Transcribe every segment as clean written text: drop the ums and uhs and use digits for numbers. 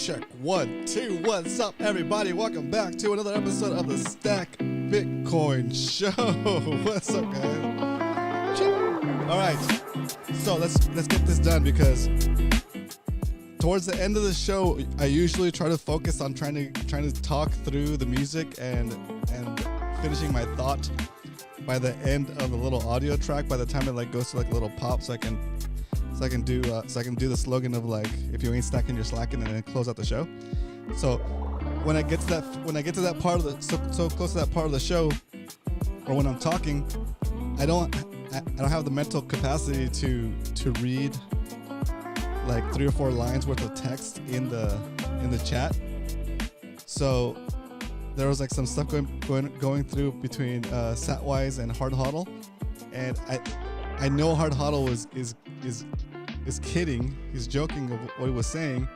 check. 1, 2. What's up, everybody? Welcome back to another episode of the Stack Bitcoin Show. What's up, guys? All right, so let's get this done because towards the end of the show, I usually try to focus on trying to talk through the music and finishing my thought by the end of the little audio track. By the time it goes to a little pop, so I can do the slogan of if you ain't stacking, you're slacking, and then close out the show. So when I get to that part of the so close to that part of the show, or when I'm talking, I don't have the mental capacity to read 3 or 4 lines worth of text in the chat. So there was some stuff going through between Satwise and Hard Hodl, and I know Hard Hodl is kidding. He's joking of what he was saying,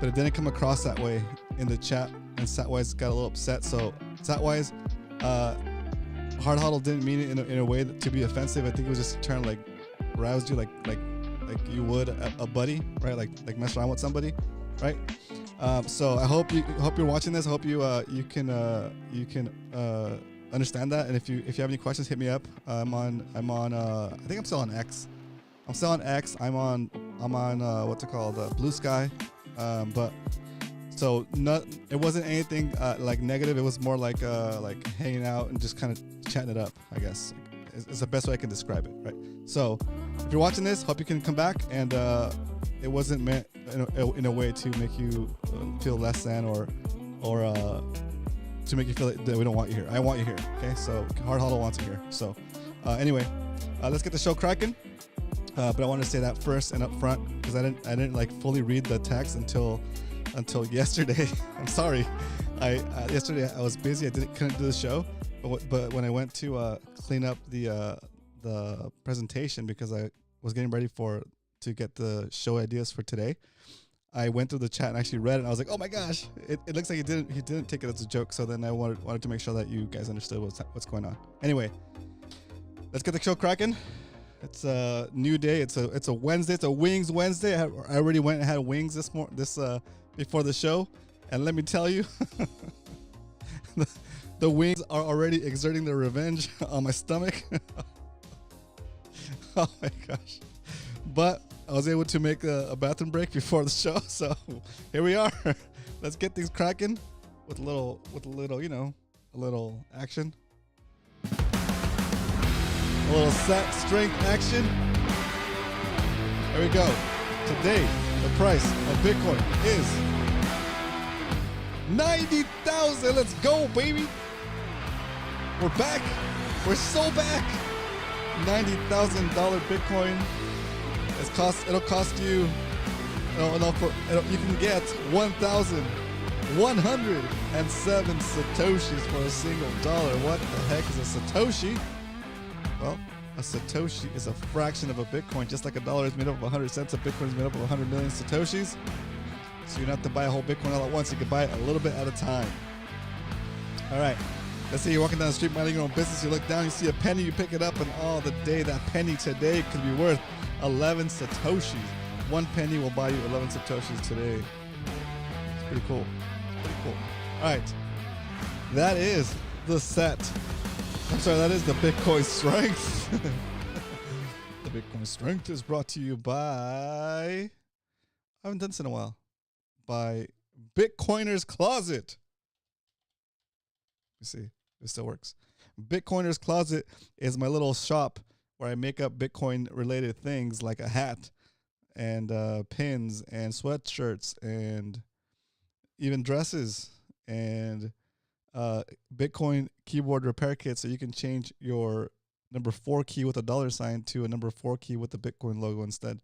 but it didn't come across that way in the chat, and Satwise got a little upset. So Satwise, Hard Hodl didn't mean it in a way to be offensive. I think it was just trying to rouse you like you would a buddy, right? Like mess around with somebody, right? So I hope you're watching this. I hope you can understand that. And if you have any questions, hit me up. I'm on I think I'm still on X. I'm on what's it called, Blue Sky. But so it wasn't anything negative. It was more like hanging out and just kind of chatting it up, I guess. It's the best way I can describe it, right? So if you're watching this, hope you can come back, and it wasn't meant in a way to make you feel less than or to make you feel that we don't want you here. I want you here, okay? So Hard Hodl wants you here. So anyway, let's get the show cracking. But I want to say that first and up front because I didn't fully read the text until yesterday. I'm sorry. Yesterday I was busy. I couldn't do the show. But when I went to clean up the presentation because I was getting ready to get the show ideas for today, I went through the chat and actually read it. And I was like, oh my gosh, it looks like he didn't take it as a joke. So then I wanted to make sure that you guys understood what's going on. Anyway, let's get the show cracking. It's a new day. It's a Wednesday. It's a Wings Wednesday. I already went and had wings this before the show, and let me tell you, the wings are already exerting their revenge on my stomach. Oh my gosh! But I was able to make a bathroom break before the show, so here we are. Let's get things cracking with a little a little action. A little set strength action. There we go. Today, the price of Bitcoin is $90,000. Let's go, baby. We're back. We're so back. $90,000 Bitcoin. It'll cost you. You can get 1,107 satoshis for a single dollar. What the heck is a satoshi? Well, a satoshi is a fraction of a Bitcoin. Just like a dollar is made up of 100 cents, a Bitcoin is made up of 100 million satoshis. So you don't have to buy a whole Bitcoin all at once. You can buy it a little bit at a time. All right. Let's say you're walking down the street minding your own business. You look down, you see a penny, you pick it up, and that penny today could be worth 11 satoshis. 1 penny will buy you 11 satoshis today. It's pretty cool. All right. That is the set. That is the Bitcoin Strength. The Bitcoin Strength is brought to you by, I haven't done this in a while, by Bitcoiner's Closet. Let me see if it still works. Bitcoiner's Closet is my little shop where I make up Bitcoin related things like a hat and pins and sweatshirts and even dresses and Bitcoin keyboard repair kit, so you can change your number 4 key with a $sign to a number 4 key with the Bitcoin logo instead.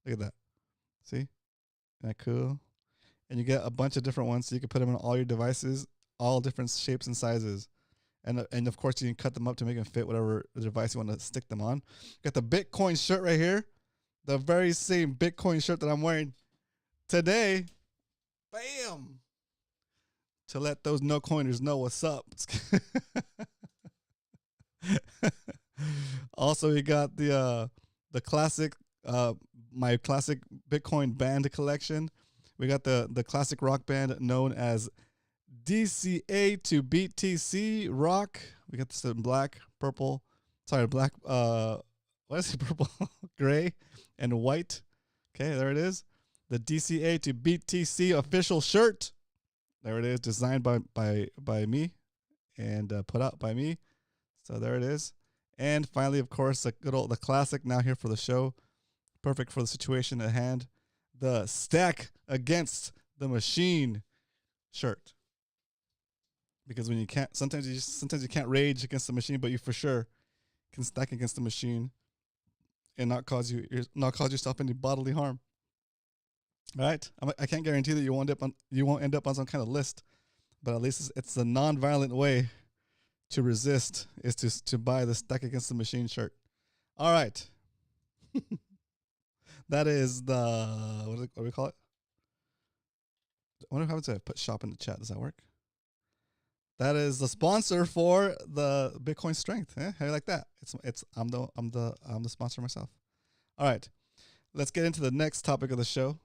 Look at that. See? Isn't that cool? And you get a bunch of different ones, so you can put them on all your devices, all different shapes and sizes. And of course, you can cut them up to make them fit whatever device you want to stick them on. Got the Bitcoin shirt right here. The very same Bitcoin shirt that I'm wearing today. Bam! To let those no coiners know what's up. Also, we got the classic, my classic Bitcoin band collection We got the classic rock band known as DCA to BTC rock. We got this in black, purple, black, what is it, purple, gray, and white. Okay, there it is. The DCA to BTC official shirt. There it is, designed by me and put out by me. So there it is. And finally, of course, the classic now here for the show. Perfect for the situation at hand. The Stack Against the Machine shirt. Because when you can't, sometimes you can't rage against the machine, but you for sure can stack against the machine and not cause yourself any bodily harm. All right, I can't guarantee that you won't end up on some kind of list, but at least it's a non-violent way to resist is to buy the Stack Against the Machine shirt. All right, that is the what do we call it? I wonder how to put shop in the chat. Does that work? That is the sponsor for the Bitcoin Strength. How you like that? I'm the sponsor myself. All right, let's get into the next topic of the show,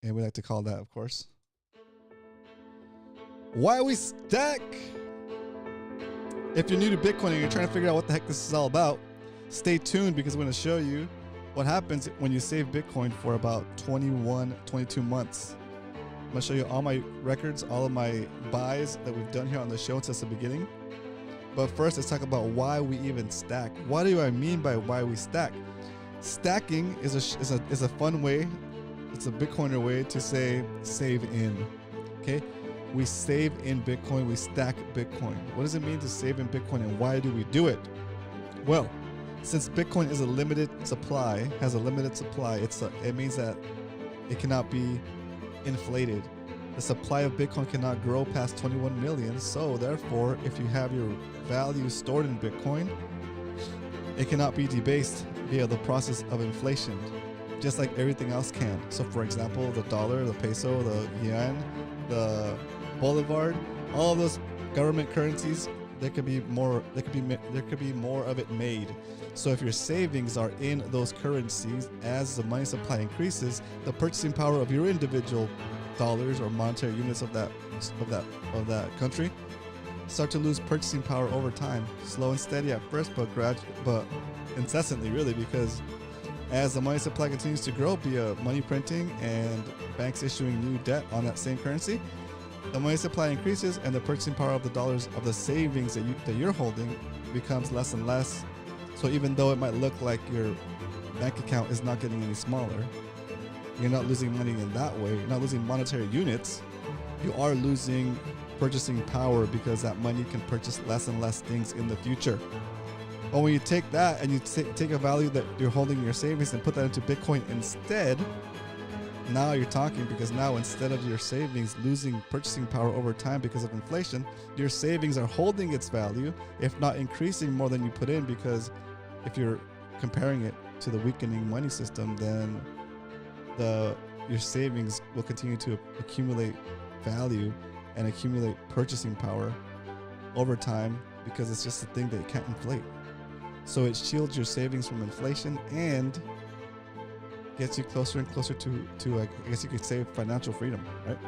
and we like to call that, of course, why we stack. If you're new to Bitcoin and you're trying to figure out what the heck this is all about, stay tuned because I'm going to show you what happens when you save Bitcoin for about 21, 22 months. I'm going to show you all my records, all of my buys that we've done here on the show since the beginning. But first, let's talk about why we even stack. What do I mean by why we stack? Stacking is a fun way. It's a Bitcoiner way to say save in. Okay, we save in Bitcoin. We stack Bitcoin. What does it mean to save in Bitcoin, and why do we do it? Well, since Bitcoin is a limited supply, it means that it cannot be inflated. The supply of Bitcoin cannot grow past 21 million. So therefore, if you have your value stored in Bitcoin, it cannot be debased via the process of inflation, just like everything else can. So for example, the dollar, the peso, the yen, the bolívar, all of those government currencies, there could be more of it made. So if your savings are in those currencies, as the money supply increases, the purchasing power of your individual dollars or monetary units of that country start to lose purchasing power over time, slow and steady at first, but incessantly, really, because as the money supply continues to grow via money printing and banks issuing new debt on that same currency, the money supply increases and the purchasing power of the dollars of the savings that you're holding becomes less and less. So even though it might look like your bank account is not getting any smaller, you're not losing money in that way. You're not losing monetary units. You are losing purchasing power because that money can purchase less and less things in the future. But when you take that and you take a value that you're holding in your savings and put that into Bitcoin instead, now you're talking, because now instead of your savings losing purchasing power over time because of inflation, your savings are holding its value, if not increasing more than you put in, because if you're comparing it to the weakening money system, then your savings will continue to accumulate value and accumulate purchasing power over time, because it's just a thing that you can't inflate. So it shields your savings from inflation and gets you closer and closer to I guess you could say financial freedom, right?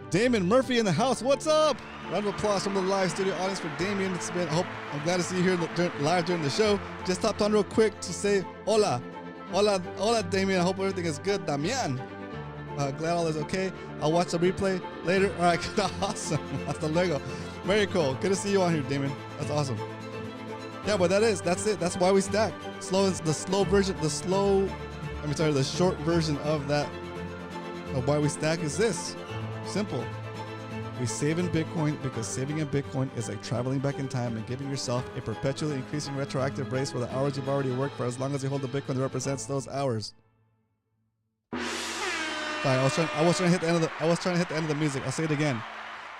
Damon Murphy in the house. What's up? Round of applause from the live studio audience for Damien. I'm glad to see you here live during the show. Just stopped on real quick to say hola. Hola, Damien. I hope everything is good. Damian. Glad all is okay. I'll watch the replay later. All right, awesome. Hasta luego. Very cool. Good to see you on here, Damien. That's awesome. Yeah, but that's it. That's why we stack. The short version of that, of why we stack is this. Simple. We save in Bitcoin because saving in Bitcoin is like traveling back in time and giving yourself a perpetually increasing retroactive raise for the hours you've already worked for, as long as you hold the Bitcoin that represents those hours. Sorry, I was trying to hit the end of the music. I'll say it again.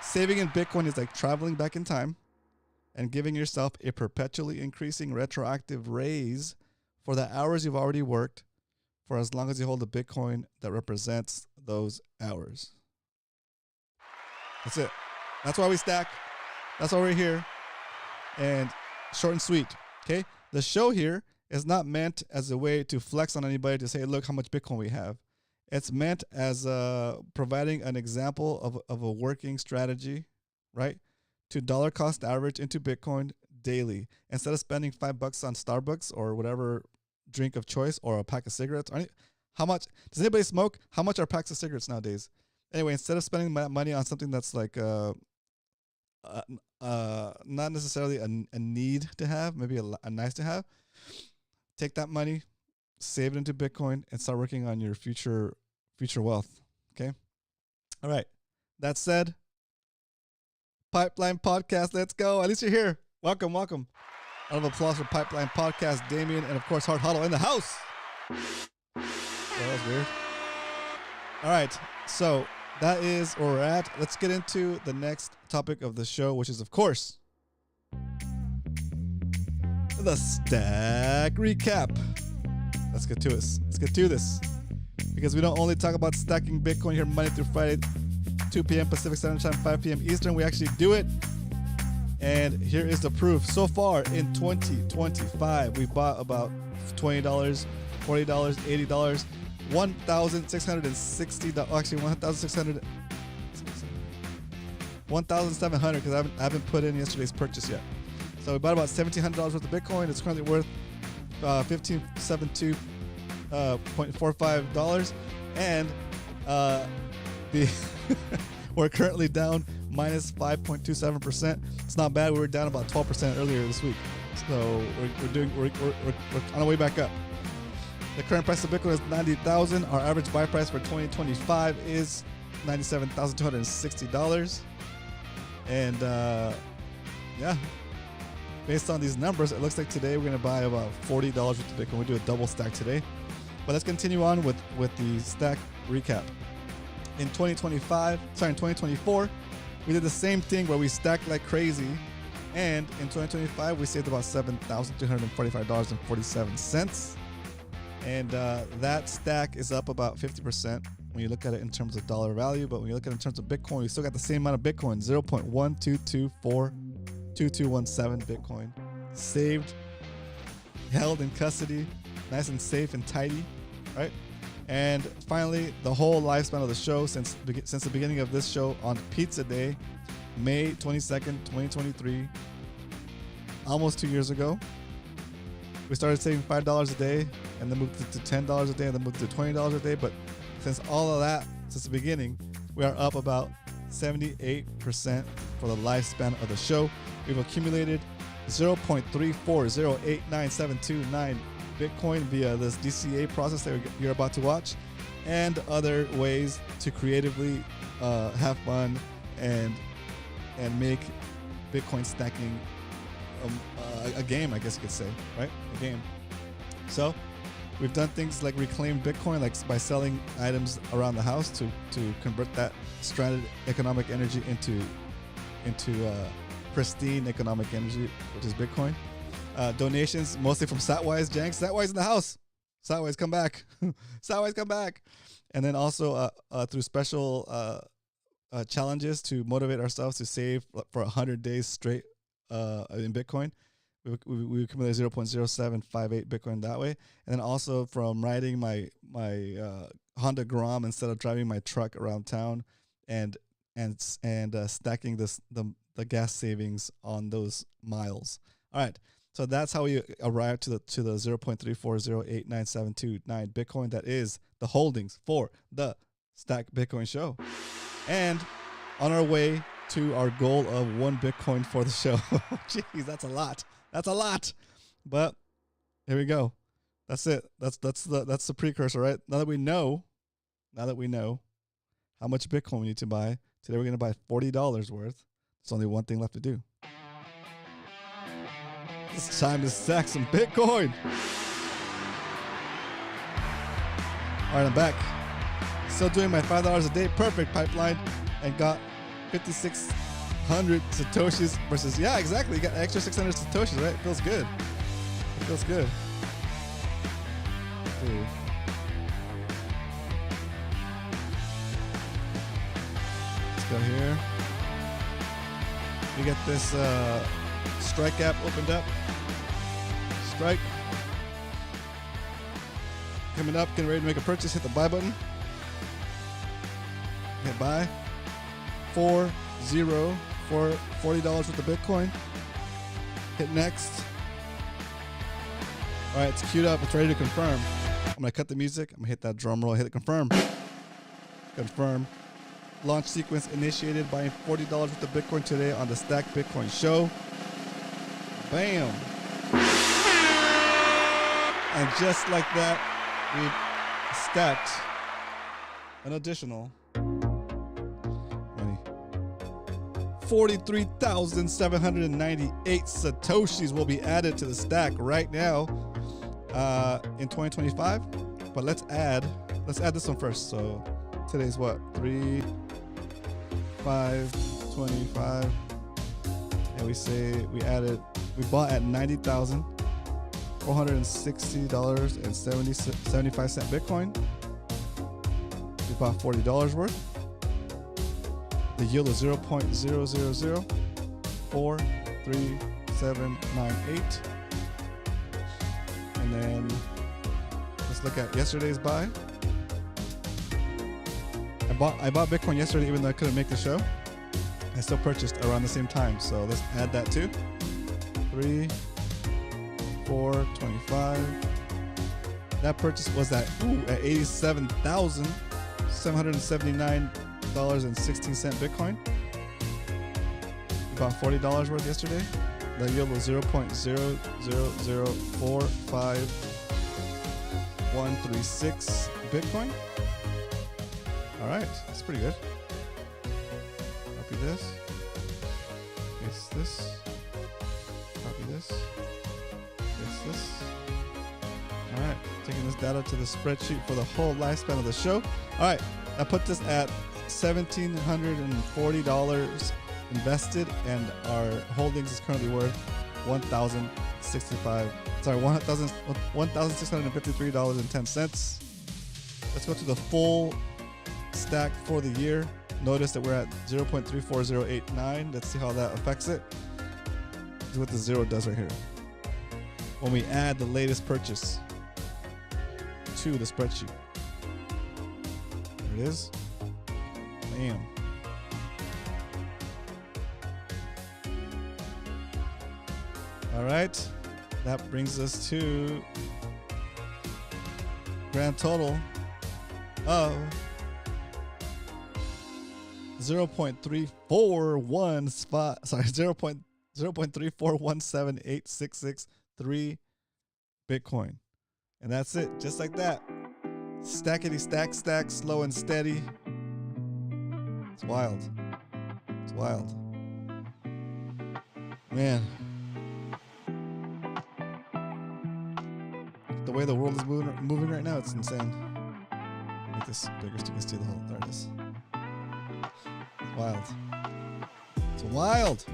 Saving in Bitcoin is like traveling back in time and giving yourself a perpetually increasing retroactive raise for the hours you've already worked for, as long as you hold the Bitcoin that represents those hours. That's it. That's why we stack. That's why we're here. And short and sweet. Okay? The show here is not meant as a way to flex on anybody to say, look how much Bitcoin we have. It's meant as providing an example of a working strategy, right? To dollar cost average into Bitcoin daily. Instead of spending $5 on Starbucks or whatever drink of choice or a pack of cigarettes. How much does anybody smoke? How much are packs of cigarettes nowadays? Anyway, instead of spending money on something that's like not necessarily a need to have, maybe a nice to have, take that money, save it into Bitcoin, and start working on your future wealth. Okay. All right. That said, Pipeline Podcast, let's go. At least you're here. Welcome. Round of applause for Pipeline Podcast, Damien, and of course Hard Huddle in the house. That was weird. All right. So that is where we're at. Let's get into the next topic of the show, which is, of course, the stack recap. Let's get to this. Because we don't only talk about stacking Bitcoin here Monday through Friday, 2 p.m. Pacific Standard Time, 5 p.m. Eastern. We actually do it. And here is the proof. So far in 2025, we bought about $20, $40, $80, $1,660. Actually, $1,700 because I haven't put in yesterday's purchase yet. So we bought about $1,700 worth of Bitcoin. It's currently worth $1,572.45, and we're currently down minus 5.27%. It's not bad. We were down about 12% earlier this week, so we're on our way back up. The current price of Bitcoin is $90,000. Our average buy price for 2025 is $97,260, and yeah. Based on these numbers, it looks like today we're going to buy about $40 worth of Bitcoin. We'll do a double stack today. But let's continue on with the stack recap. In 2024, we did the same thing where we stacked like crazy. And in 2025, we saved about $7,345.47. And that stack is up about 50% when you look at it in terms of dollar value. But when you look at it in terms of Bitcoin, we still got the same amount of Bitcoin, 0.12242217 Bitcoin saved, held in custody, nice and safe and tidy, right? And finally, the whole lifespan of the show since the beginning of this show on Pizza Day, May 22nd, 2023, almost 2 years ago, we started saving $5 a day and then moved to $10 a day and then moved to $20 a day. But since all of that, since the beginning, we are up about 78% for the lifespan of the show. We've accumulated 0.3408979 Bitcoin via this DCA process that you're about to watch, and other ways to creatively have fun and make Bitcoin stacking a game, I guess you could say, right? A game. So we've done things like reclaim Bitcoin, like by selling items around the house to convert that stranded economic energy into pristine economic energy, which is Bitcoin. Donations mostly from Satwise, Janx. Satwise in the house. Satwise, come back. Satwise, come back. And then also through special challenges to motivate ourselves to save for 100 days straight in Bitcoin. We accumulated 0.0758 Bitcoin that way. And then also from riding my Honda Grom instead of driving my truck around town and stacking the gas savings on those miles. All right. So that's how we arrived to the 0.3408979 Bitcoin. That is the holdings for the Stack Bitcoin Show. And on our way to our goal of 1 Bitcoin for the show. Jeez, that's a lot. That's a lot. But here we go. That's it. That's the precursor, right? Now that we know how much Bitcoin we need to buy, today we're going to buy $40 worth. There's only one thing left to do. It's time to stack some Bitcoin. All right, I'm back. Still doing my $5 a day perfect pipeline and got 5,600 Satoshis versus, yeah, exactly. You got an extra 600 Satoshis, right? It feels good. It feels good. Dude. Let's go here. We get this Strike app opened up. Strike. Coming up, getting ready to make a purchase. Hit the buy button. Hit buy. 40 for $40 worth of Bitcoin. Hit next. All right, it's queued up. It's ready to confirm. I'm going to cut the music. I'm going to hit that drum roll. Hit it confirm. Confirm. Launch sequence initiated. Buying $40 worth of Bitcoin today on the Stack Bitcoin Show. Bam. And just like that, we've stacked an additional 43,798 Satoshis will be added to the stack right now in 2025. But let's add this one first. So today's what? 3, 5, 25. And we say we bought at $90,460.75 Bitcoin. We bought $40 worth. The yield is 0.0004378. And then let's look at yesterday's buy. I bought Bitcoin yesterday even though I couldn't make the show. I still purchased around the same time. So let's add that too. 3, 4, 25. That purchase was at $87,779.16 Bitcoin. We bought $40 worth yesterday. The yield was 0.00045,136 Bitcoin. All right, that's pretty good. Copy this. Paste this. Copy this. Paste this. All right, taking this data to the spreadsheet for the whole lifespan of the show. All right, I put this at $1,740 invested, and our holdings is currently worth $1,653.10. Let's go to the full stack for the year. Notice that we're at 0.34089. Let's see how that affects it. This is what the zero does right here. When we add the latest purchase to the spreadsheet. There it is. Bam. All right. That brings us to grand total of 0.3417663 Bitcoin. And that's it, just like that. Stackity stack, slow and steady. It's wild. It's wild. Man. The way the world is moving right now, it's insane. Make this bigger so you can see the whole. There it is. It's wild. It's wild.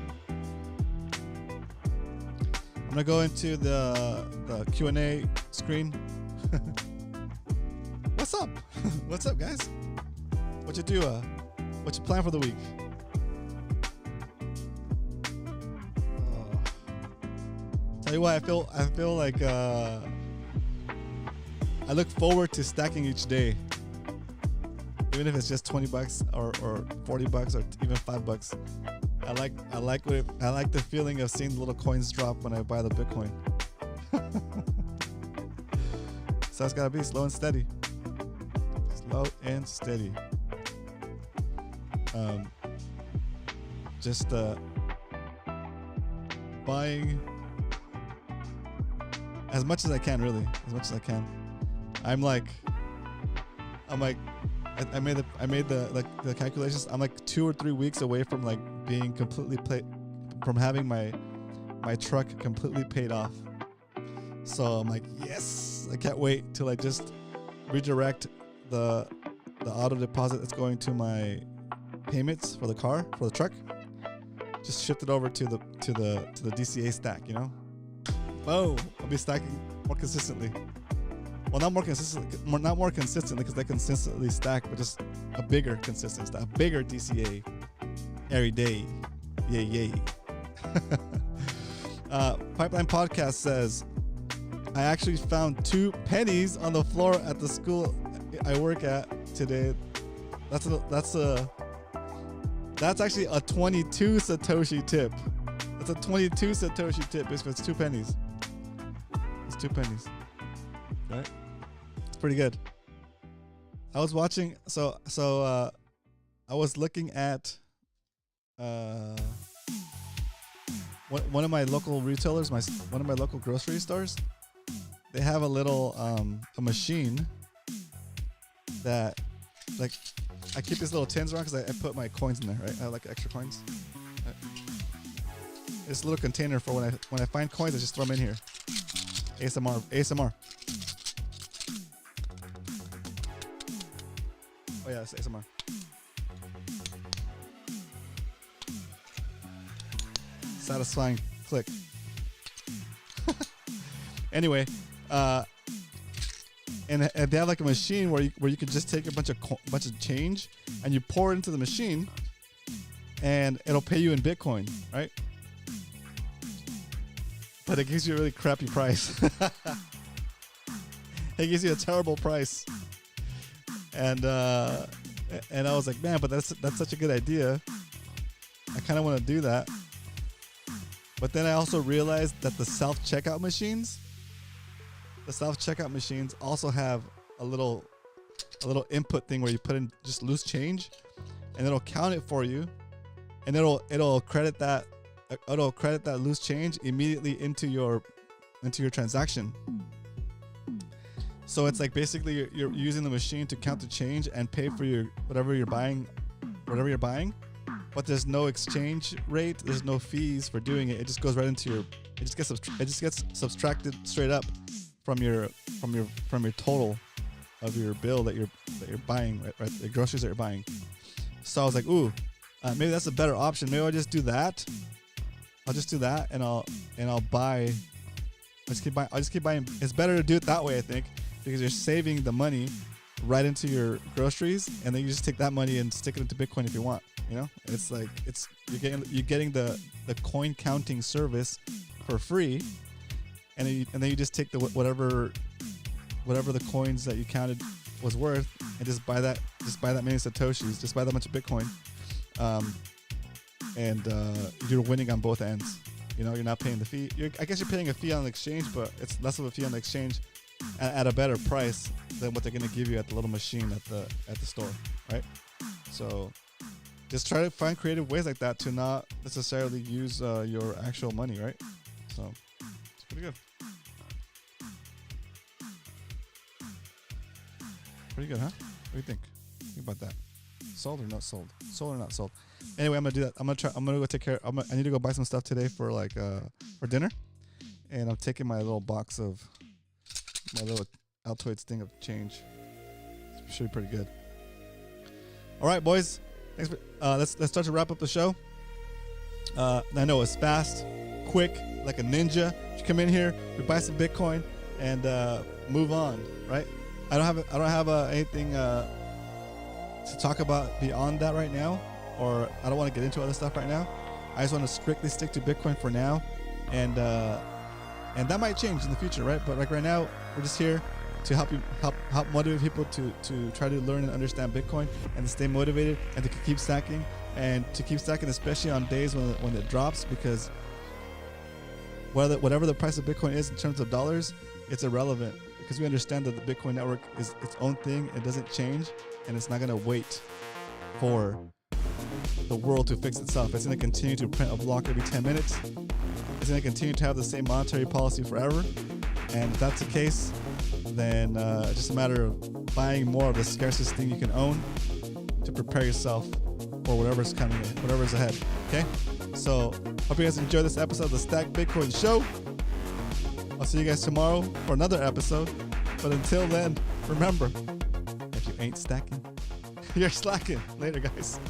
I'm gonna go into the Q&A screen. What's up? What's up, guys? What you do? What you plan for the week? Tell you what, I feel like I look forward to stacking each day, even if it's just $20 or $40 or even $5. I like the feeling of seeing the little coins drop when I buy the Bitcoin. So it's gotta be slow and steady. Slow and steady. Just buying as much as I can, really, as much as I can. I made the calculations. I'm like 2 or 3 weeks away from like being completely from having my truck completely paid off. So I'm like, yes, I can't wait till I just redirect the auto deposit that's going to my payments for the truck. Just shift it over to the DCA stack, you know. Boom! I'll be stacking more consistently. Well, not more consistently because they consistently stack, but just a bigger consistent stack, a bigger DCA every day. Yay. Pipeline Podcast says, I actually found 2 pennies on the floor at the school I work at today. That's actually a 22 Satoshi tip. That's a 22 Satoshi tip. It's 2 pennies. It's 2 pennies. Right? It's pretty good. I was watching. So I was looking at one of my local retailers, one of my local grocery stores. They have a little a machine that, like, I keep these little tins around because I put my coins in there, right? I have like extra coins. Right. It's a little container for when I find coins, I just throw them in here. ASMR. Oh yeah, it's ASMR. Satisfying click. Anyway, and they have like a machine where you can just take a bunch of change and you pour it into the machine, and it'll pay you in Bitcoin, right? But it gives you a really crappy price. It gives you a terrible price. And I was like, man, but that's such a good idea. I kind of want to do that. But then I also realized that the self-checkout machines also have a little input thing where you put in just loose change, and it'll count it for you, and it'll credit that loose change immediately into your transaction. So it's like basically you're using the machine to count the change and pay for your whatever you're buying, but there's no exchange rate, there's no fees for doing it. It just goes right into your, it just gets subtracted straight up from your total of your bill that you're buying, right? The groceries that you're buying. So I was like, ooh, maybe that's a better option. Maybe I'll just do that. I'll just do that, and I'll buy. I'll just keep buying. It's better to do it that way, I think, because you're saving the money right into your groceries, and then you just take that money and stick it into Bitcoin if you want. You know, it's like you're getting the coin counting service for free, and then you just take the whatever the coins that you counted was worth, and just buy that many Satoshis, just buy that much of Bitcoin, and you're winning on both ends. You know, you're not paying the fee. I guess you're paying a fee on the exchange, but it's less of a fee on the exchange at a better price than what they're going to give you at the little machine at the store, right? So just try to find creative ways like that to not necessarily use your actual money, right? So it's pretty good. Pretty good, huh? What do you think? Think about that. Sold or not sold? Sold or not sold? Anyway, I'm gonna do that. I'm gonna go take care. I need to go buy some stuff today for for dinner, and I'm taking my little box of my little Altoids thing of change. It should be pretty good. All right, boys. Thanks for, let's start to wrap up the show. I know it's fast, quick, like a ninja. You come in here, we buy some Bitcoin, and move on. Right? I don't have anything to talk about beyond that right now, or I don't want to get into other stuff right now. I just want to strictly stick to Bitcoin for now, and that might change in the future, right? But like right now, we're just here to help motivate people to try to learn and understand Bitcoin and to stay motivated and to keep stacking, especially on days when it drops, because whatever the price of Bitcoin is in terms of dollars, it's irrelevant, because we understand that the Bitcoin network is its own thing. It doesn't change, and it's not going to wait for the world to fix itself. It's going to continue to print a block every 10 minutes. It's going to continue to have the same monetary policy forever. And if that's the case, then it's just a matter of buying more of the scarcest thing you can own to prepare yourself for whatever's coming in, whatever's ahead. Okay? So, hope you guys enjoyed this episode of the Stack Bitcoin Show. I'll see you guys tomorrow for another episode. But until then, remember, if you ain't stacking, you're slacking. Later, guys.